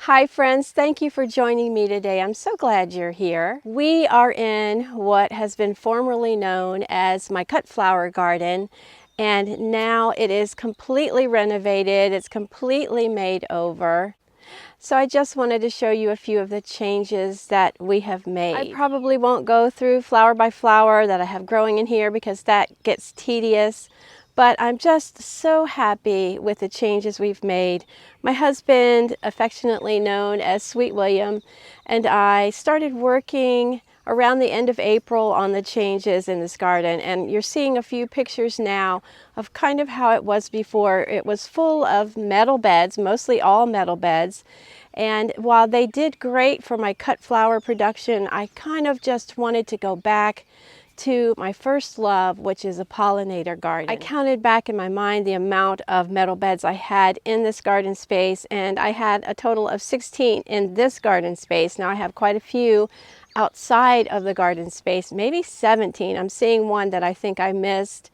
Hi friends, thank you for joining me today. I'm so glad you're here. We are in what has been formerly known as my cut flower garden, and now it is completely renovated. It's completely made over. So I just wanted to show you a few of the changes that we have made. I probably won't go through flower by flower that I have growing in here because that gets tedious. But I'm just so happy with the changes we've made. My husband, affectionately known as Sweet William, and I started working around the end of April on the changes in this garden, and you're seeing a few pictures now of kind of how it was before. It was full of metal beds, mostly all metal beds, and while they did great for my cut flower production, I kind of just wanted to go back to my first love, which is a pollinator garden. I counted back in my mind the amount of metal beds I had in this garden space, and I had a total of 16 in this garden space. Now I have quite a few outside of the garden space, maybe 17. I'm seeing one that I think I missed.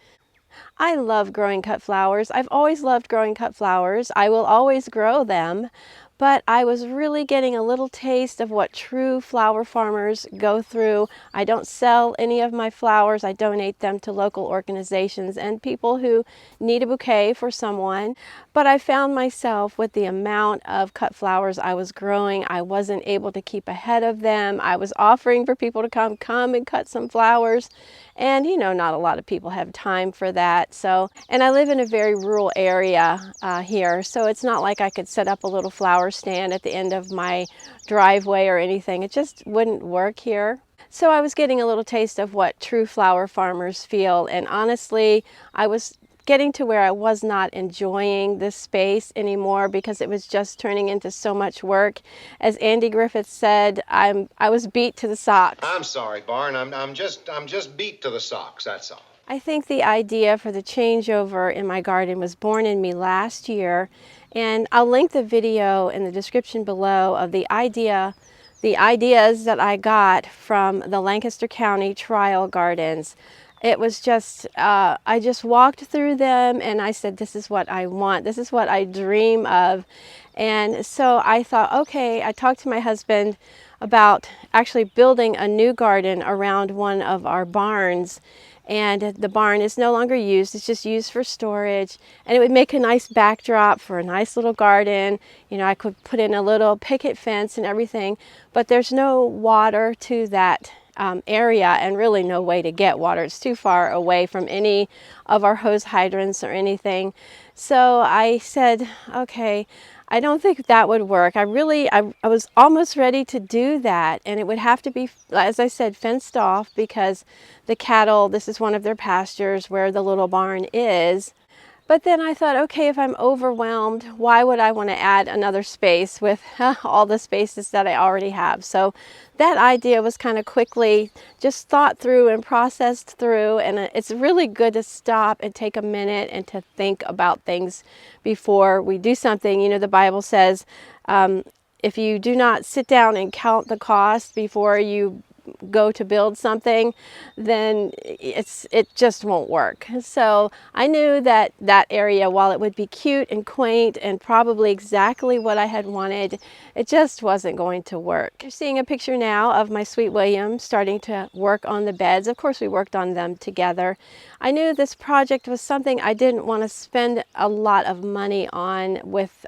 I love growing cut flowers. I've always loved growing cut flowers. I will always grow them, but I was really getting a little taste of what true flower farmers go through. I don't sell any of my flowers. I donate them to local organizations and people who need a bouquet for someone. But I found myself with the amount of cut flowers I was growing, I wasn't able to keep ahead of them. I was offering for people to come and cut some flowers. And you know, not a lot of people have time for that. So, and I live in a very rural area here, so it's not like I could set up a little flower stand at the end of my driveway or anything. It just wouldn't work here. So I was getting a little taste of what true flower farmers feel, and honestly, I was getting to where I was not enjoying this space anymore because it was just turning into so much work. As Andy Griffith said, I was beat to the socks. I'm sorry, Barn. I'm just beat to the socks, that's all. I think the idea for the changeover in my garden was born in me last year, and I'll link the video in the description below of the ideas that I got from the Lancaster County Trial Gardens. It was just, I just walked through them and I said, this is what I want. This is what I dream of. And so I thought, okay, I talked to my husband about actually building a new garden around one of our barns. And the barn is no longer used, it's just used for storage, and it would make a nice backdrop for a nice little garden. You know, I could put in a little picket fence and everything, but there's no water to that area, and really no way to get water. It's too far away from any of our hose hydrants or anything. So I said, okay, I don't think that would work. I was almost ready to do that, and it would have to be, as I said, fenced off because the cattle, this is one of their pastures where the little barn is. But then I thought, okay, if I'm overwhelmed, why would I want to add another space with all the spaces that I already have? So that idea was kind of quickly just thought through and processed through, and it's really good to stop and take a minute and to think about things before we do something. You know, the Bible says, if you do not sit down and count the cost before you go to build something, then it just won't work. So I knew that that area, while it would be cute and quaint and probably exactly what I had wanted, it just wasn't going to work. You're seeing a picture now of my Sweet William starting to work on the beds. Of course, we worked on them together. I knew this project was something I didn't want to spend a lot of money on with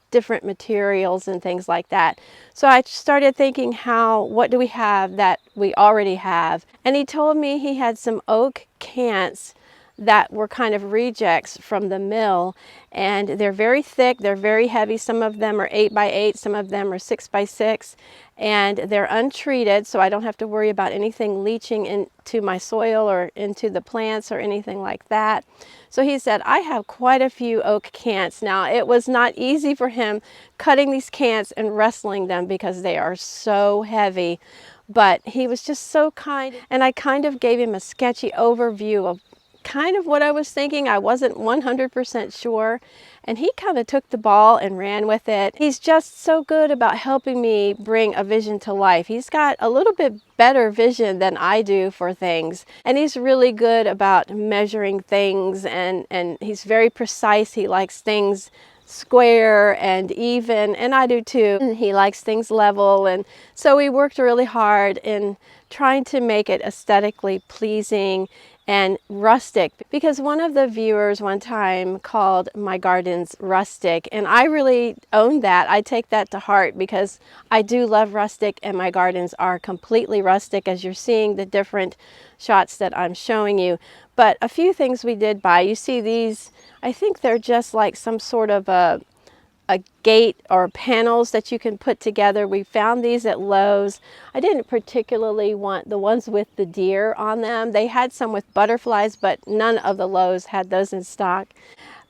different materials and things like that. So I started thinking, what do we have that we already have? And he told me he had some oak cants that were kind of rejects from the mill, and they're very thick, they're very heavy. Some of them are 8 by 8, some of them are 6 by 6, and they're untreated, so I don't have to worry about anything leaching into my soil or into the plants or anything like that. So he said, I have quite a few oak cants. Now, it was not easy for him cutting these cants and wrestling them because they are so heavy, but he was just so kind, and I kind of gave him a sketchy overview of kind of what I was thinking. I wasn't 100% sure, and he kind of took the ball and ran with it. He's just so good about helping me bring a vision to life. He's got a little bit better vision than I do for things, and he's really good about measuring things, and he's very precise. He likes things square and even, and I do too. And he likes things level, and so we worked really hard in trying to make it aesthetically pleasing and rustic, because one of the viewers one time called my gardens rustic, and I really own that. I take that to heart because I do love rustic, and my gardens are completely rustic, as you're seeing the different shots that I'm showing you. But a few things we did buy. You see these, I think they're just like some sort of a gate or panels that you can put together. We found these at Lowe's. I didn't particularly want the ones with the deer on them. They had some with butterflies, but none of the Lowe's had those in stock.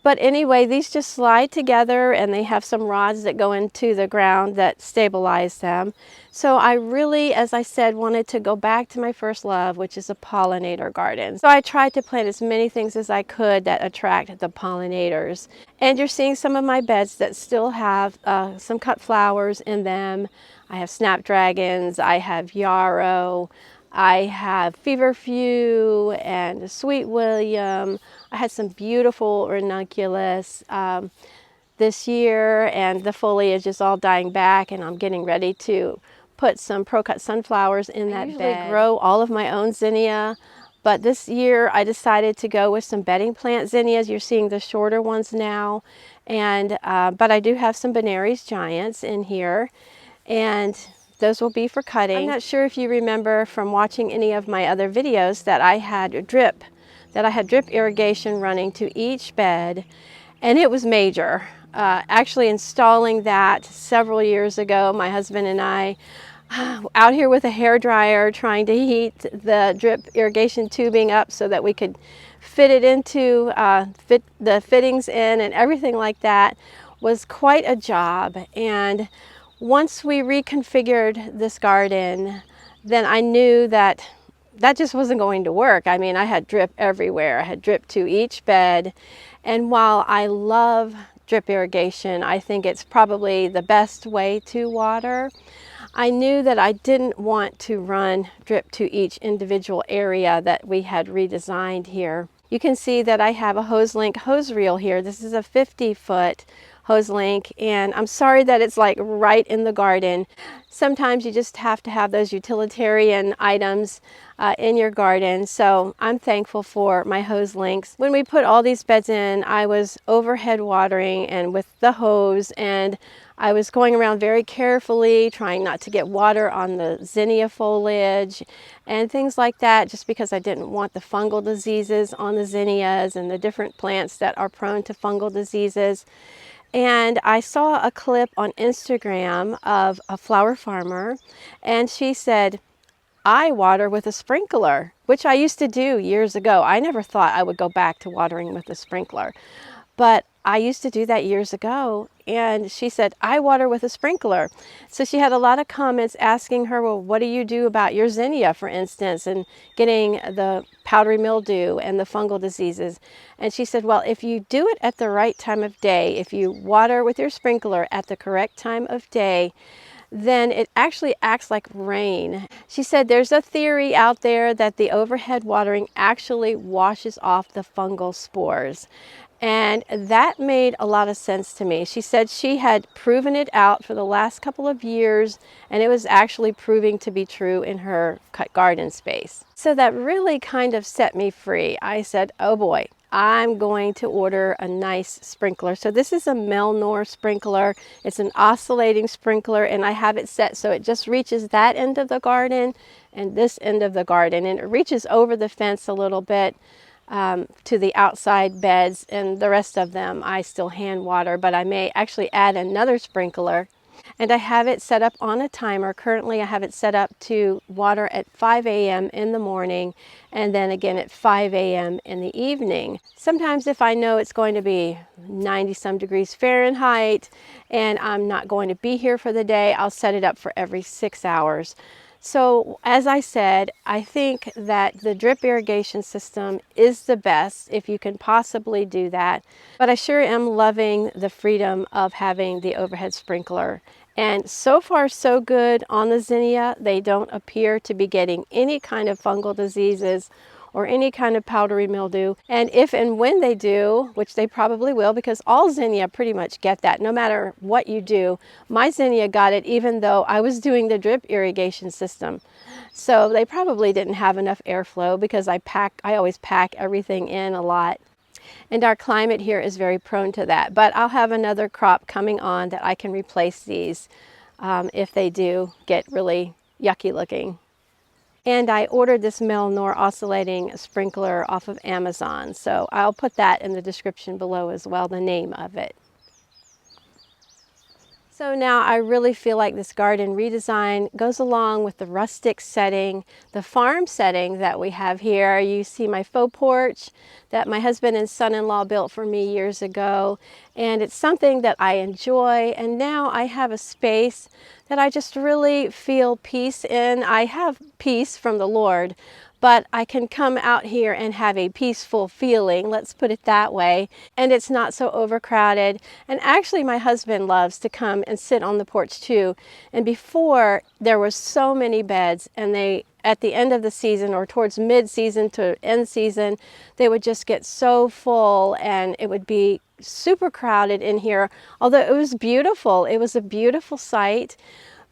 But anyway, these just slide together, and they have some rods that go into the ground that stabilize them. So I really, as I said, wanted to go back to my first love, which is a pollinator garden. So I tried to plant as many things as I could that attract the pollinators. And you're seeing some of my beds that still have some cut flowers in them. I have snapdragons, I have yarrow, I have feverfew and sweet William. I had some beautiful ranunculus this year, and the foliage is all dying back, and I'm getting ready to put some pro-cut sunflowers in that bed. I usually grow all of my own zinnia, but this year I decided to go with some bedding plant zinnias. You're seeing the shorter ones now, and but I do have some Benary's giants in here, and those will be for cutting. I'm not sure if you remember from watching any of my other videos that I had drip irrigation running to each bed, and it was major. Actually installing that several years ago, my husband and I, out here with a hairdryer trying to heat the drip irrigation tubing up so that we could fit it into, fit the fittings in and everything like that, was quite a job. And once we reconfigured this garden, then I knew that that just wasn't going to work. I mean, I had drip everywhere. I had drip to each bed. And while I love drip irrigation, I think it's probably the best way to water, I knew that I didn't want to run drip to each individual area that we had redesigned here. You can see that I have a hose link hose reel here. This is a 50-foot hose link, and I'm sorry that it's like right in the garden. Sometimes you just have to have those utilitarian items in your garden, so I'm thankful for my hose links. When we put all these beds in, I was overhead watering and with the hose, and I was going around very carefully, trying not to get water on the zinnia foliage and things like that, just because I didn't want the fungal diseases on the zinnias and the different plants that are prone to fungal diseases. And I saw a clip on Instagram of a flower farmer, and she said, I water with a sprinkler, which I used to do years ago. I never thought I would go back to watering with a sprinkler, but I used to do that years ago. And she said, I water with a sprinkler. So she had a lot of comments asking her, well, what do you do about your zinnia, for instance, and getting the powdery mildew and the fungal diseases? And she said, well, if you do it at the right time of day, if you water with your sprinkler at the correct time of day, then it actually acts like rain. She said there's a theory out there that the overhead watering actually washes off the fungal spores. And that made a lot of sense to me. She said she had proven it out for the last couple of years, and it was actually proving to be true in her garden space. So that really kind of set me free. I said, oh boy, I'm going to order a nice sprinkler. So this is a Melnor sprinkler. It's an oscillating sprinkler, and I have it set so it just reaches that end of the garden and this end of the garden, and it reaches over the fence a little bit to the outside beds, and the rest of them I still hand water, but I may actually add another sprinkler. And I have it set up on a timer. Currently I have it set up to water at 5 a.m. in the morning, and then again at 5 a.m. in the evening. Sometimes if I know it's going to be 90 some degrees Fahrenheit and I'm not going to be here for the day, I'll set it up for every 6 hours. So as I said, I think that the drip irrigation system is the best if you can possibly do that. But I sure am loving the freedom of having the overhead sprinkler. And so far so good on the zinnia. They don't appear to be getting any kind of fungal diseases or any kind of powdery mildew. And if and when they do, which they probably will, because all zinnia pretty much get that no matter what you do. My zinnia got it even though I was doing the drip irrigation system. So they probably didn't have enough airflow because I always pack everything in a lot. And our climate here is very prone to that. But I'll have another crop coming on that I can replace these if they do get really yucky looking. And I ordered this Melnor oscillating sprinkler off of Amazon. So I'll put that in the description below as well, the name of it. So now I really feel like this garden redesign goes along with the rustic setting, the farm setting that we have here. You see my faux porch that my husband and son-in-law built for me years ago. And it's something that I enjoy. And now I have a space that I just really feel peace in. I have peace from the Lord, but I can come out here and have a peaceful feeling, let's put it that way, and it's not so overcrowded. And actually my husband loves to come and sit on the porch too. And before, there were so many beds, and at the end of the season or towards mid-season to end season, they would just get so full and it would be super crowded in here. Although it was beautiful, it was a beautiful sight,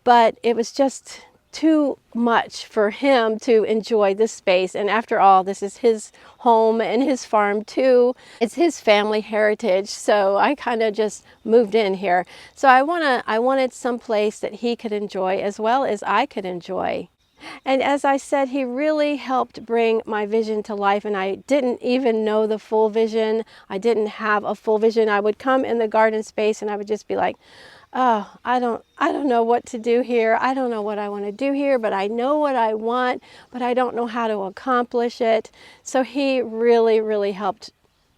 but it was just too much for him to enjoy this space. And after all, this is his home and his farm too. It's his family heritage. So I kind of just moved in here. So I wanted some place that he could enjoy as well as I could enjoy. And as I said, he really helped bring my vision to life, and I didn't even know the full vision. I didn't have a full vision. I would come in the garden space and I would just be like, oh, I don't know what to do here. I don't know what I want to do here, but I know what I want, but I don't know how to accomplish it. So he really, really helped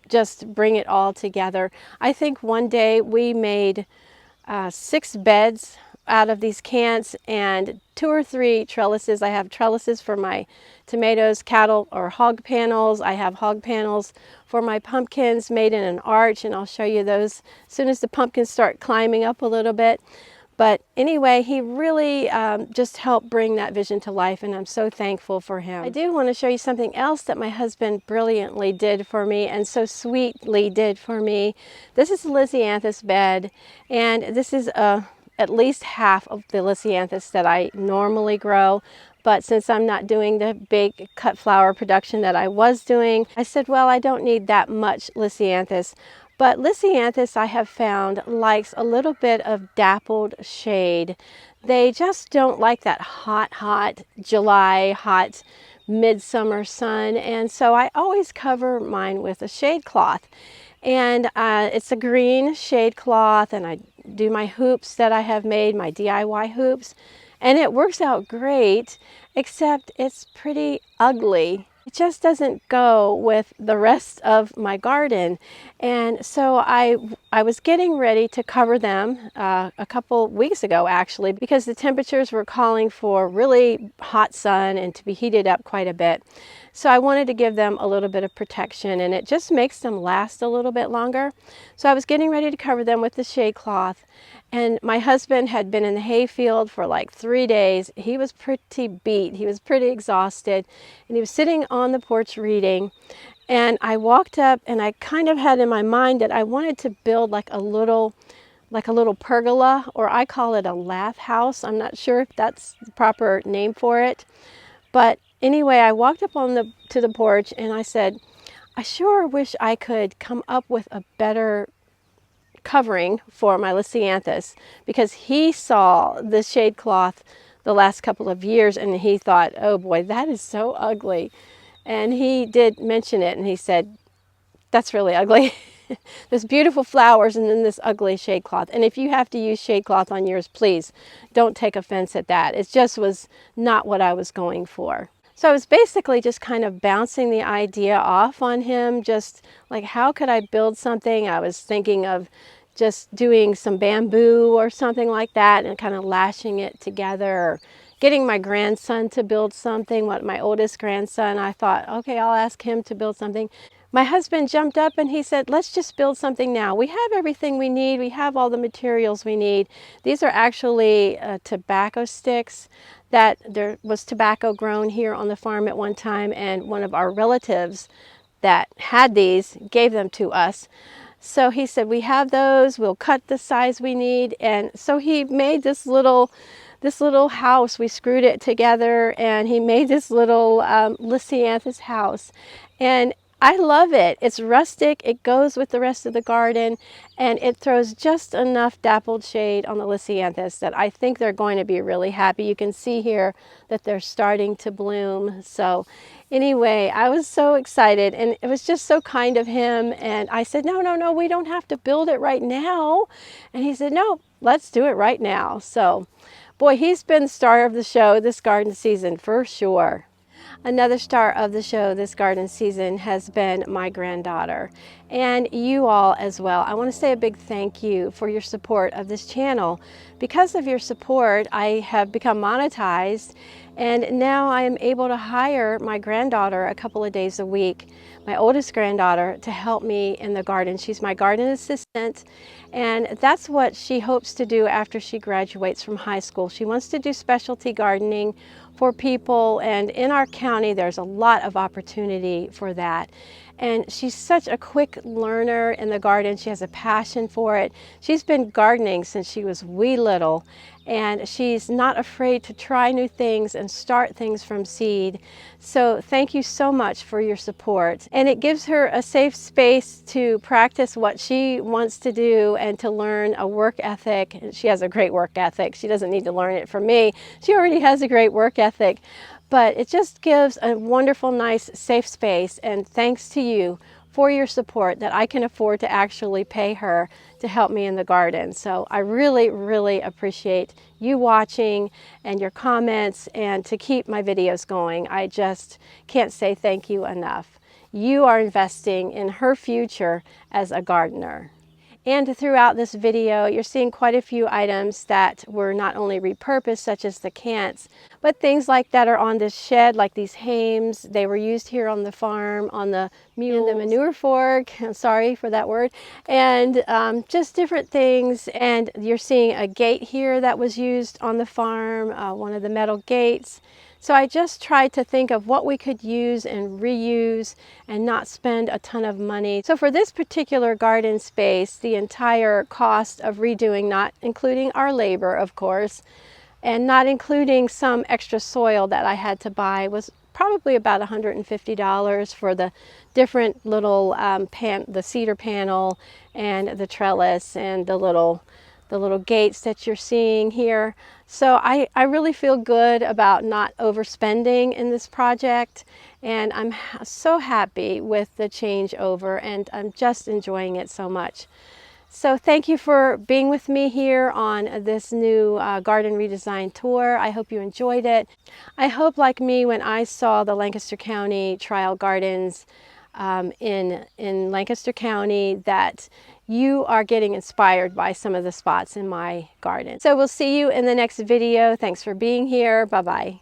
just bring it all together. I think one day we made 6 beds out of these cans and 2 or 3 trellises. I have trellises for my tomatoes, cattle, or hog panels. I have hog panels for my pumpkins made in an arch, and I'll show you those as soon as the pumpkins start climbing up a little bit. But anyway, he really just helped bring that vision to life, and I'm so thankful for him. I do want to show you something else that my husband brilliantly did for me and so sweetly did for me. This is a Lisianthus bed, and this is at least half of the Lisianthus that I normally grow. But since I'm not doing the big cut flower production that I was doing, I said, well, I don't need that much Lisianthus. But Lisianthus, I have found, likes a little bit of dappled shade. They just don't like that hot July, hot midsummer sun. And so I always cover mine with a shade cloth. And it's a green shade cloth, and I do my hoops that I have made, my DIY hoops. And it works out great, except it's pretty ugly. It just doesn't go with the rest of my garden. And so I was getting ready to cover them a couple weeks ago, actually, because the temperatures were calling for really hot sun and to be heated up quite a bit. So I wanted to give them a little bit of protection, and it just makes them last a little bit longer. So I was getting ready to cover them with the shade cloth. And my husband had been in the hayfield for like 3 days. He was pretty beat. He was pretty exhausted. And he was sitting on the porch reading. And I walked up, and I kind of had in my mind that I wanted to build like a little pergola, or I call it a lath house. I'm not sure if that's the proper name for it. But anyway, I walked up to the porch, and I said, I sure wish I could come up with a better covering for my Lisianthus, because he saw the shade cloth the last couple of years and he thought, oh boy, that is so ugly. And he did mention it, and he said, that's really ugly. There's beautiful flowers and then this ugly shade cloth. And if you have to use shade cloth on yours, please don't take offense at that. It just was not what I was going for. So I was basically just kind of bouncing the idea off on him, just like, how could I build something? I was thinking of just doing some bamboo or something like that and kind of lashing it together, or getting my grandson to build something, my oldest grandson. I thought, okay, I'll ask him to build something. my husband jumped up and he said, let's just build something now. We have everything we need. We have all the materials we need. These are actually tobacco sticks that there was tobacco grown here on the farm at one time, and one of our relatives that had these gave them to us. So he said, we have those, we'll cut the size we need. And so he made this little house. We screwed it together and he made this little Lysianthus house. And I love it. It's rustic, it goes with the rest of the garden, and it throws just enough dappled shade on the Lysianthus that I think they're going to be really happy. You can see here that they're starting to bloom. So anyway, I was so excited, and it was just so kind of him. And I said, no, we don't have to build it right now. And he said, no, let's do it right now. So boy, he's been the star of the show this garden season for sure. Another star of the show this garden season has been my granddaughter, and you all as well. I want to say a big thank you for your support of this channel. Because of your support, I have become monetized, and now I am able to hire my granddaughter a couple of days a week, my oldest granddaughter, to help me in the garden. She's my garden assistant, and that's what she hopes to do after she graduates from high school. She wants to do specialty gardening for people, and in our county there's a lot of opportunity for that. And she's such a quick learner in the garden. She has a passion for it. She's been gardening since she was wee little, and she's not afraid to try new things and start things from seed. So thank you so much for your support. And it gives her a safe space to practice what she wants to do and to learn a work ethic. She has a great work ethic. She doesn't need to learn it from me. She already has a great work ethic. But it just gives a wonderful, nice, safe space, and thanks to you for your support that I can afford to actually pay her to help me in the garden. So I really, really appreciate you watching and your comments, and to keep my videos going. I just can't say thank you enough. You are investing in her future as a gardener. And throughout this video, you're seeing quite a few items that were not only repurposed, such as the cants, but things like that are on this shed, like these hames. They were used here on the farm, on the mules, and the manure fork. I'm sorry for that word. And just different things. And you're seeing a gate here that was used on the farm, one of the metal gates. So I just tried to think of what we could use and reuse and not spend a ton of money. So for this particular garden space, the entire cost of redoing, not including our labor, of course, and not including some extra soil that I had to buy, was probably about $150 for the different little the cedar panel and the trellis and the little gates that you're seeing here. So I really feel good about not overspending in this project, and I'm so happy with the changeover, and I'm just enjoying it so much. So thank you for being with me here on this new garden redesign tour. I hope you enjoyed it. I hope, like me, when I saw the Lancaster County trial gardens in Lancaster County, that you are getting inspired by some of the spots in my garden. So we'll see you in the next video. Thanks for being here. Bye-bye.